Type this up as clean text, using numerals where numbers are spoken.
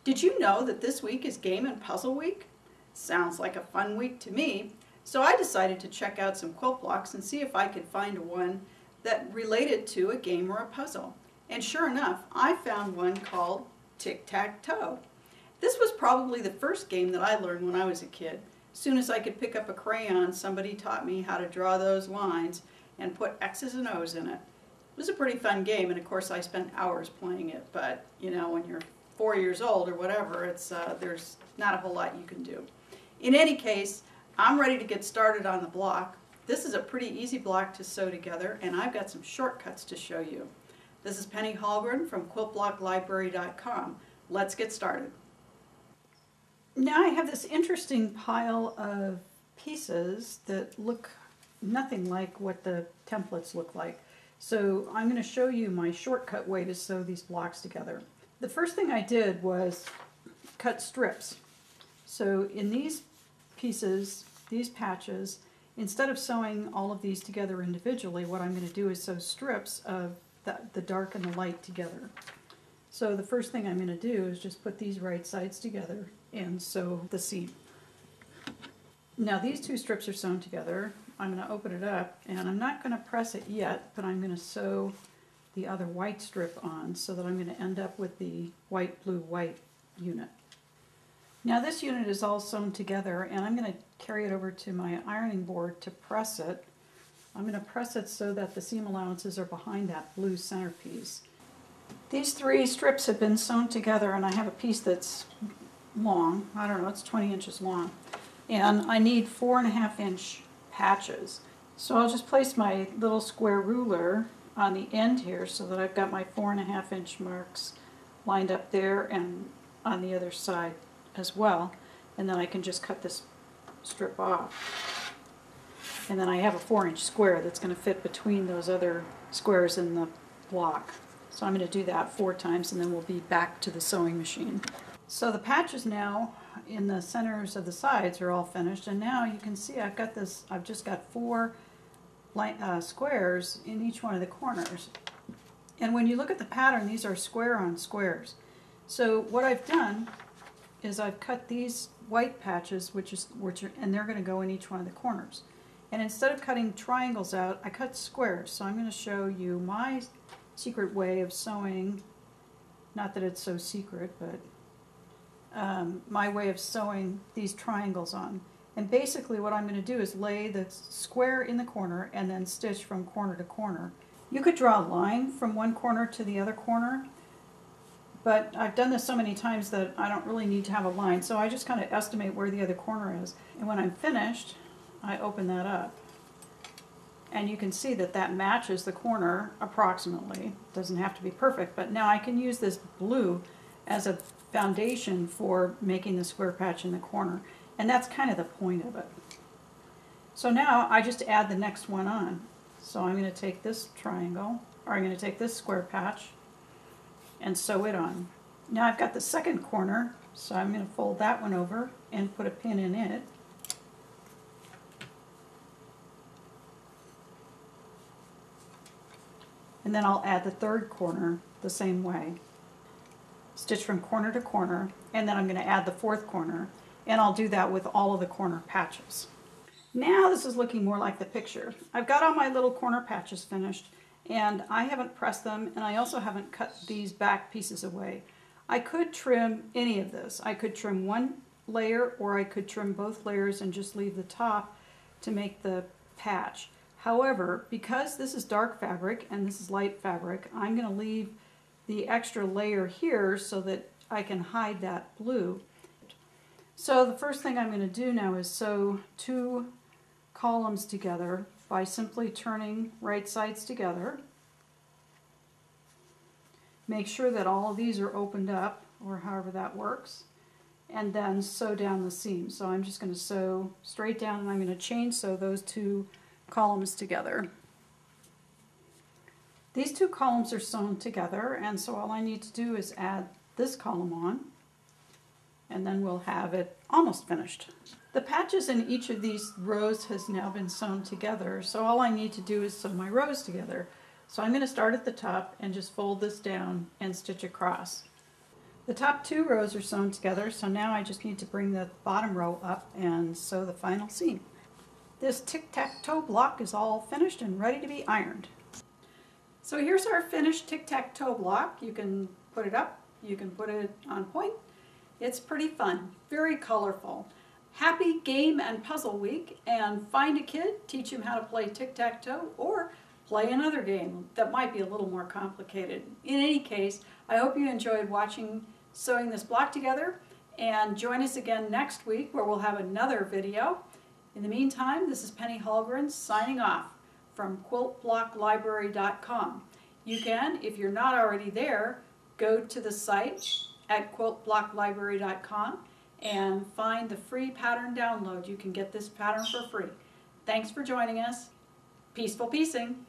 Did you know that this week is Game and Puzzle Week? Sounds like a fun week to me, so I decided to check out some quilt blocks and see if I could find one that related to a game or a puzzle. And sure enough, I found one called Tic-Tac-Toe. This was probably the first game that I learned when I was a kid. As soon as I could pick up a crayon, somebody taught me how to draw those lines and put X's and O's in it. It was a pretty fun game, and of course I spent hours playing it, but you know, when you're 4 years old or whatever, there's not a whole lot you can do. In any case, I'm ready to get started on the block. This is a pretty easy block to sew together, and I've got some shortcuts to show you. This is Penny Hallgren from QuiltBlockLibrary.com. Let's get started. Now I have this interesting pile of pieces that look nothing like what the templates look like. So I'm going to show you my shortcut way to sew these blocks together. The first thing I did was cut strips. So in these pieces, these patches, instead of sewing all of these together individually, what I'm going to do is sew strips of the dark and the light together. So the first thing I'm going to do is just put these right sides together and sew the seam. Now these two strips are sewn together. I'm going to open it up, and I'm not going to press it yet, but I'm going to sew the other white strip on so that I'm going to end up with the white, blue, white unit. Now this unit is all sewn together, and I'm going to carry it over to my ironing board to press it. I'm going to press it so that the seam allowances are behind that blue centerpiece. These three strips have been sewn together, and I have a piece that's long. I don't know, it's 20 inches long. And I need 4.5 inch patches. So I'll just place my little square ruler on the end here so that I've got my 4.5 inch marks lined up there and on the other side as well. And then I can just cut this strip off. And then I have a 4-inch square that's going to fit between those other squares in the block. So I'm going to do that 4 times, and then we'll be back to the sewing machine. So the patches now in the centers of the sides are all finished, and now you can see I've just got 4 squares in each one of the corners. And when you look at the pattern, these are square on squares. So what I've done is I've cut these white patches, and they're going to go in each one of the corners. And instead of cutting triangles out, I cut squares. So I'm going to show you my secret way of sewing, not that it's so secret, but my way of sewing these triangles on. And basically what I'm going to do is lay the square in the corner and then stitch from corner to corner. You could draw a line from one corner to the other corner, but I've done this so many times that I don't really need to have a line, so I just kind of estimate where the other corner is. And when I'm finished, I open that up. And you can see that that matches the corner approximately. Doesn't have to be perfect, but now I can use this blue as a foundation for making the square patch in the corner. And that's kind of the point of it. So now I just add the next one on. So I'm going to take this triangle, or I'm going to take this square patch and sew it on. Now I've got the second corner, so I'm going to fold that one over and put a pin in it. And then I'll add the third corner the same way. Stitch from corner to corner, and then I'm going to add the fourth corner, and I'll do that with all of the corner patches. Now this is looking more like the picture. I've got all my little corner patches finished, and I haven't pressed them, and I also haven't cut these back pieces away. I could trim any of this. I could trim one layer, or I could trim both layers and just leave the top to make the patch. However, because this is dark fabric and this is light fabric, I'm going to leave the extra layer here so that I can hide that blue. So the first thing I'm going to do now is sew 2 columns together by simply turning right sides together. Make sure that all of these are opened up, or however that works, and then sew down the seam. So I'm just going to sew straight down, and I'm going to chain sew those 2 columns together. These 2 columns are sewn together, and so all I need to do is add this column on, and then we'll have it almost finished. The patches in each of these rows has now been sewn together, so all I need to do is sew my rows together. So I'm going to start at the top and just fold this down and stitch across. The top 2 rows are sewn together, so now I just need to bring the bottom row up and sew the final seam. This tic-tac-toe block is all finished and ready to be ironed. So here's our finished tic-tac-toe block. You can put it up, you can put it on point. It's pretty fun, very colorful. Happy Game and Puzzle Week, and find a kid, teach him how to play tic-tac-toe or play another game that might be a little more complicated. In any case, I hope you enjoyed watching sewing this block together, and join us again next week where we'll have another video. In the meantime, this is Penny Holgren signing off from quiltblocklibrary.com. You can, if you're not already there, go to the site at quiltblocklibrary.com and find the free pattern download. You can get this pattern for free. Thanks for joining us. Peaceful piecing.